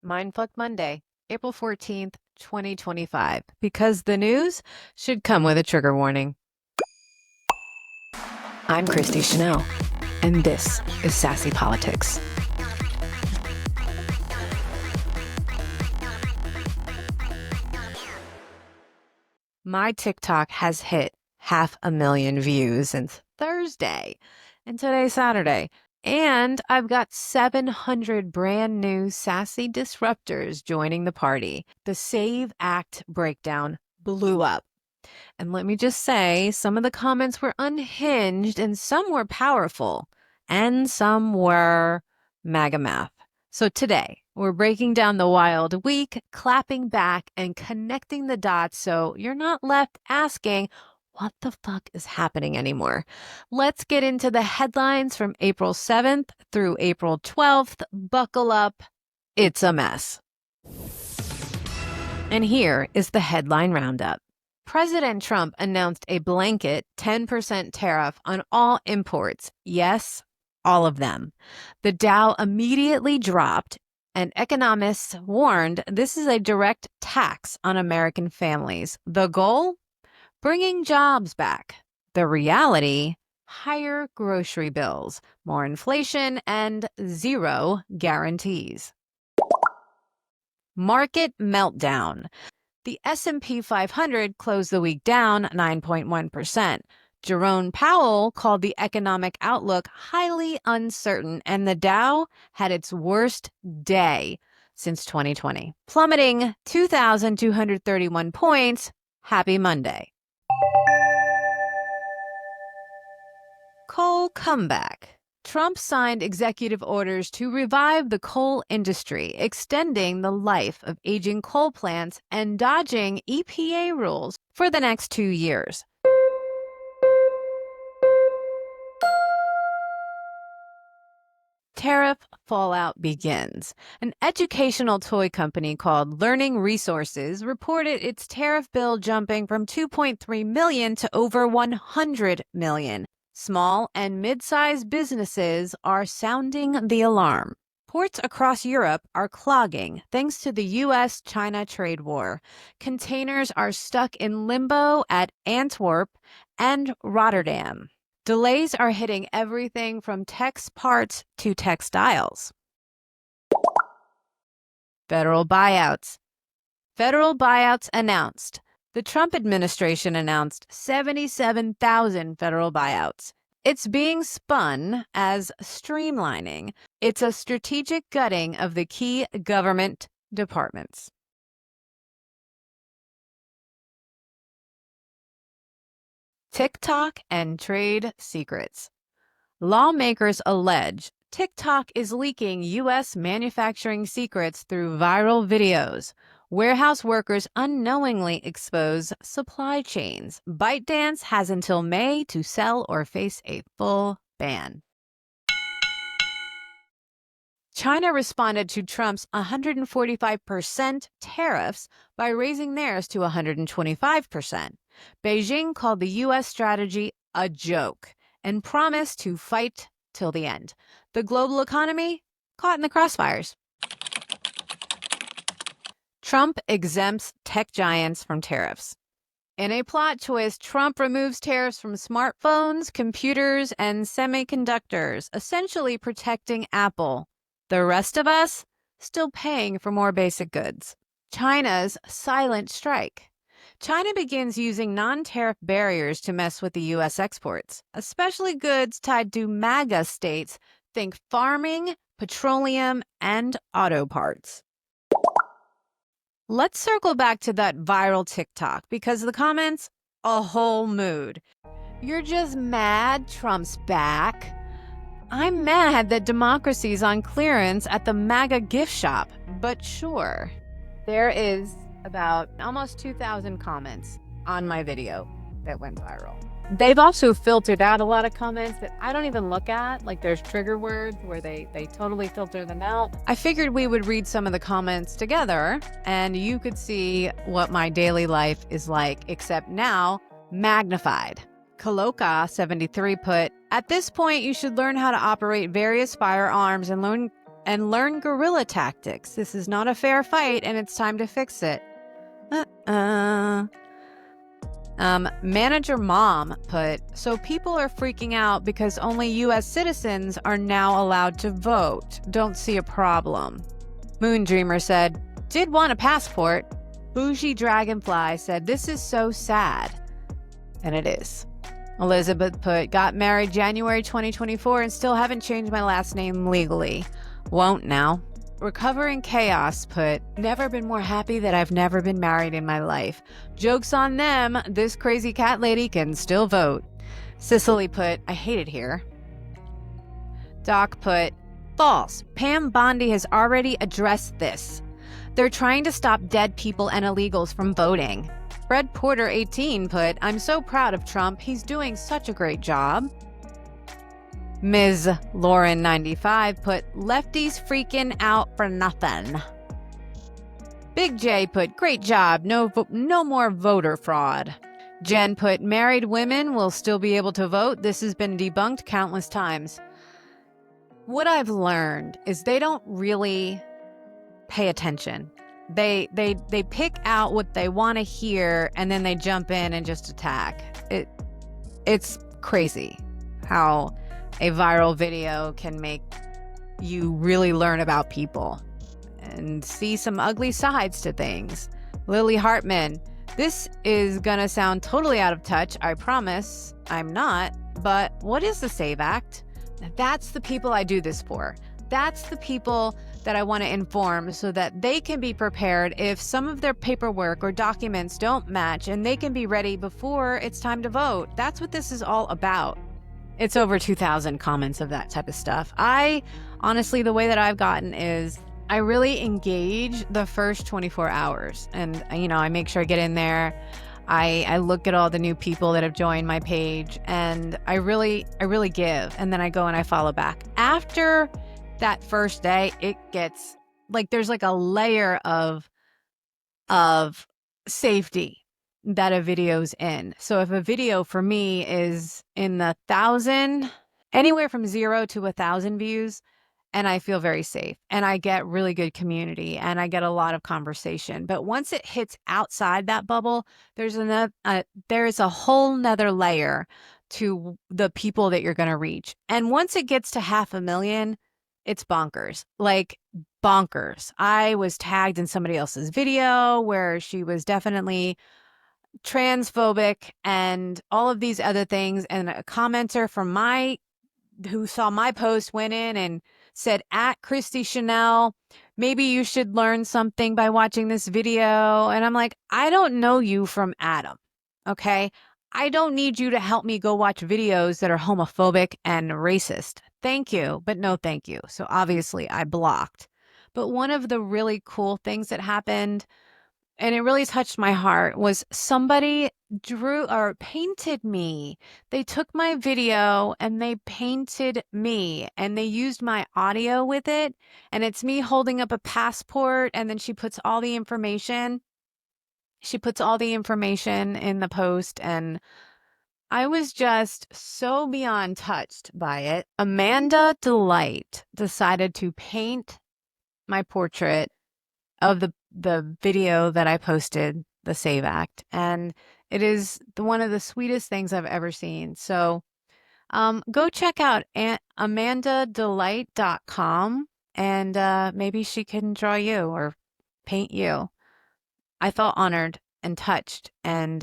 Mindfuck Monday, April 14th, 2025, because the news should come with a trigger warning. I'm Christy Chanelle, and this is Sassy Politics. My TikTok has hit 500,000 views since Thursday, and today's Saturday. And I've got 700 brand new sassy disruptors joining the party. The Save Act breakdown blew up. And let me just say, some of the comments were unhinged and some were powerful and some were MAGA math. So today, we're breaking down the wild week, clapping back and connecting the dots so you're not left asking, what the fuck is happening anymore? Let's get into the headlines from April 7th through April 12th. Buckle up. It's a mess. And here is the headline roundup. President Trump announced a blanket 10% tariff on all imports. Yes, all of them. The Dow immediately dropped, and economists warned this is a direct tax on American families. The goal? Bringing jobs back. The reality? Higher grocery bills, more inflation, and zero guarantees. Market meltdown. The S&P 500 closed the week down 9.1%. Jerome Powell called the economic outlook highly uncertain, and the Dow had its worst day since 2020, plummeting 2,231 points. Happy Monday. Coal comeback. Trump signed executive orders to revive the coal industry, extending the life of aging coal plants and dodging EPA rules for the next 2 years. Tariff fallout begins. An educational toy company called Learning Resources reported its tariff bill jumping from $2.3 million to over $100 million. Small and mid-sized businesses are sounding the alarm. Ports across Europe are clogging thanks to the U.S.-China trade war. Containers are stuck in limbo at Antwerp and Rotterdam. Delays are hitting everything from text parts to textiles. Federal buyouts. Federal buyouts announced. The Trump administration announced 77,000 federal buyouts. It's being spun as streamlining. It's a strategic gutting of the key government departments. TikTok and trade secrets. Lawmakers allege TikTok is leaking U.S. manufacturing secrets through viral videos. Warehouse workers unknowingly expose supply chains. ByteDance has until May to sell or face a full ban. China responded to Trump's 145% tariffs by raising theirs to 125%. Beijing called the U.S. strategy a joke and promised to fight till the end. The global economy caught in the crossfires. Trump exempts tech giants from tariffs. In a plot twist, Trump removes tariffs from smartphones, computers, and semiconductors, essentially protecting Apple. The rest of us still paying for more basic goods. China's silent strike. China begins using non-tariff barriers to mess with the U.S. exports, especially goods tied to MAGA states. Think farming, petroleum, and auto parts. Let's circle back to that viral TikTok because the comments, a whole mood. You're just mad Trump's back. I'm mad that democracy's on clearance at the MAGA gift shop, but sure. There is about almost 2,000 comments on my video that went viral. They've also filtered out a lot of comments that I don't even look at. Like there's trigger words where they totally filter them out. I figured we would read some of the comments together and you could see what my daily life is like, except now magnified. Kaloka73 put, at this point, you should learn how to operate various firearms and learn and learn guerrilla tactics. This is not a fair fight, and it's time to fix it. Manager Mom put, so people are freaking out because only U.S. citizens are now allowed to vote. Don't see a problem. Moon Dreamer said, did want a passport. Bougie Dragonfly said, this is so sad. And it is. Elizabeth put, got married January 2024 and still haven't changed my last name legally. Won't now. Recovering Chaos put, never been more happy that I've never been married in my life. Joke's on them. This crazy cat lady can still vote. Cicely put, I hate it here. Doc put, false. Pam Bondi has already addressed this. They're trying to stop dead people and illegals from voting. Fred Porter 18 put, I'm so proud of Trump. He's doing such a great job. Ms. Lauren 95 put, lefties freaking out for nothing. Big J put, great job. No more voter fraud. Jen put, married women will still be able to vote. This has been debunked countless times. What I've learned is they don't really pay attention. They pick out what they want to hear and then they jump in and just attack. It's crazy how a viral video can make you really learn about people and see some ugly sides to things. Lily Hartman, this is gonna sound totally out of touch. I promise I'm not. But what is the SAVE Act? That's the people I do this for. That's the people that I want to inform so that they can be prepared if some of their paperwork or documents don't match, and they can be ready before it's time to vote. That's what this is all about. It's over 2,000 comments of that type of stuff. Honestly, the way that I've gotten is I really engage the first 24 hours. And, I make sure I get in there. I look at all the new people that have joined my page, and I really give. And then I go and I follow back. After that first day, it gets like there's like a layer of safety that a video's in. So if a video for me is in the 1,000, anywhere from 0 to 1,000 views, and I feel very safe and I get really good community and I get a lot of conversation. But once it hits outside that bubble, there's a whole nother layer to the people that you're going to reach. And once it gets to 500,000, it's bonkers. Like bonkers. I was tagged in somebody else's video where she was definitely transphobic and all of these other things. And a commenter from who saw my post went in and said, at Christy Chanelle, maybe you should learn something by watching this video. And I'm like, I don't know you from Adam. Okay. I don't need you to help me go watch videos that are homophobic and racist. Thank you, but no thank you. So obviously I blocked. But one of the really cool things that happened, and it really touched my heart, was somebody drew or painted me. They took my video and they painted me and they used my audio with it. And it's me holding up a passport, and then she puts all the information. She puts all the information in the post, and I was just so beyond touched by it. Amanda Delight decided to paint my portrait of the video that I posted, the SAVE Act, and it is one of the sweetest things I've ever seen. So go check out amandadelight.com, and maybe she can draw you or paint you. I felt honored and touched and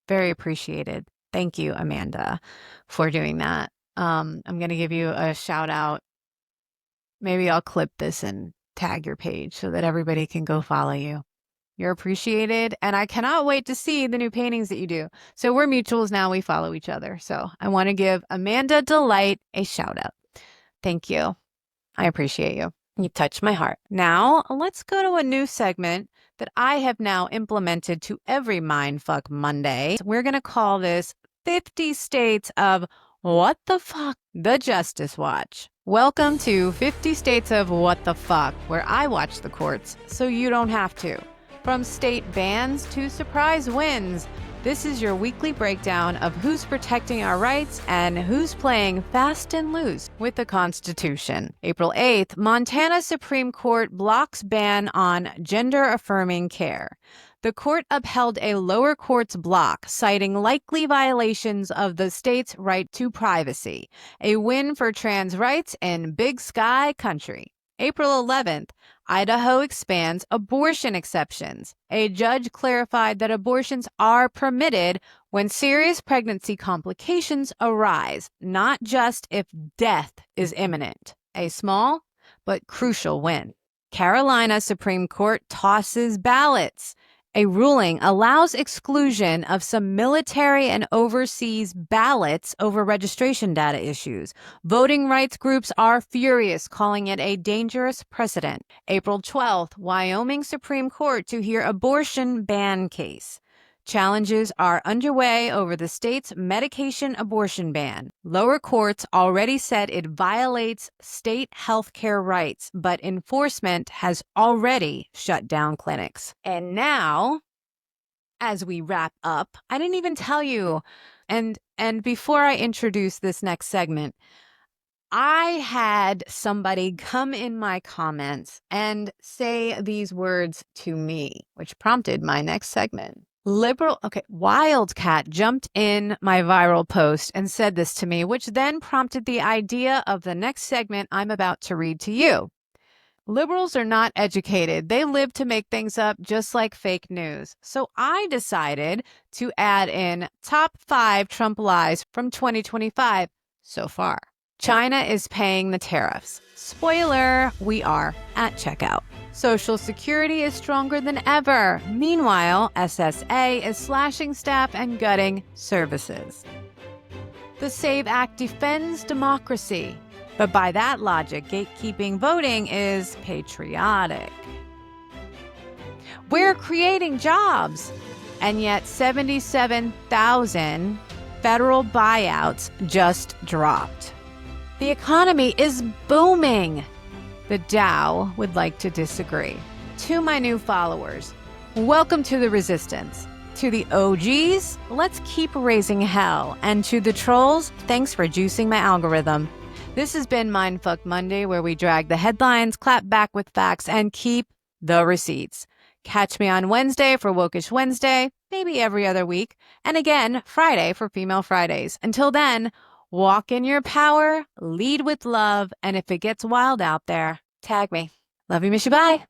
very appreciated. Thank you, Amanda, for doing that. I'm going to give you a shout out. Maybe I'll clip this and tag your page so that everybody can go follow you. You're appreciated, and I cannot wait to see the new paintings that you do. So we're mutuals now. We follow each other. So I want to give Amanda Delight a shout out. Thank you. I appreciate you. You touched my heart. Now let's go to a new segment that I have now implemented to every Mindfuck Monday. We're going to call this 50 States of What the Fuck, the Justice Watch. Welcome to 50 States of What the Fuck, where I watch the courts so you don't have to. From state bans to surprise wins, This is your weekly breakdown of who's protecting our rights and who's playing fast and loose with the Constitution. April 8th, Montana Supreme Court blocks ban on gender-affirming care. The court upheld a lower court's block, citing likely violations of the state's right to privacy, a win for trans rights in Big Sky country. April 11th, Idaho expands abortion exceptions. A judge clarified that abortions are permitted when serious pregnancy complications arise, not just if death is imminent. A small but crucial win. Carolina Supreme Court tosses ballots. A ruling allows exclusion of some military and overseas ballots over registration data issues. Voting rights groups are furious, calling it a dangerous precedent. April 12th, Wyoming Supreme Court to hear abortion ban case. Challenges are underway over the state's medication abortion ban. Lower courts already said it violates state health care rights, but enforcement has already shut down clinics. And now, as we wrap up, I didn't even tell you, and before I introduce this next segment, I had somebody come in my comments and say these words to me, which prompted my next segment. Wildcat jumped in my viral post and said this to me, which then prompted the idea of the next segment I'm about to read to you. Liberals are not educated. They live to make things up just like fake news. So I decided to add in top 5 Trump lies from 2025 so far. China is paying the tariffs. Spoiler, we are at checkout. Social Security is stronger than ever. Meanwhile, SSA is slashing staff and gutting services. The SAVE Act defends democracy. But by that logic, gatekeeping voting is patriotic. We're creating jobs. And yet 77,000 federal buyouts just dropped. The economy is booming. The Dow would like to disagree. To my new followers, welcome to the resistance. To the OGs, let's keep raising hell. And to the trolls, thanks for juicing my algorithm. This has been Mindfuck Monday, where we drag the headlines, clap back with facts, and keep the receipts. Catch me on Wednesday for Wokish Wednesday, maybe every other week, and again Friday for Female Fridays. Until then, walk in your power, lead with love, and if it gets wild out there, tag me. Love you, miss you, bye.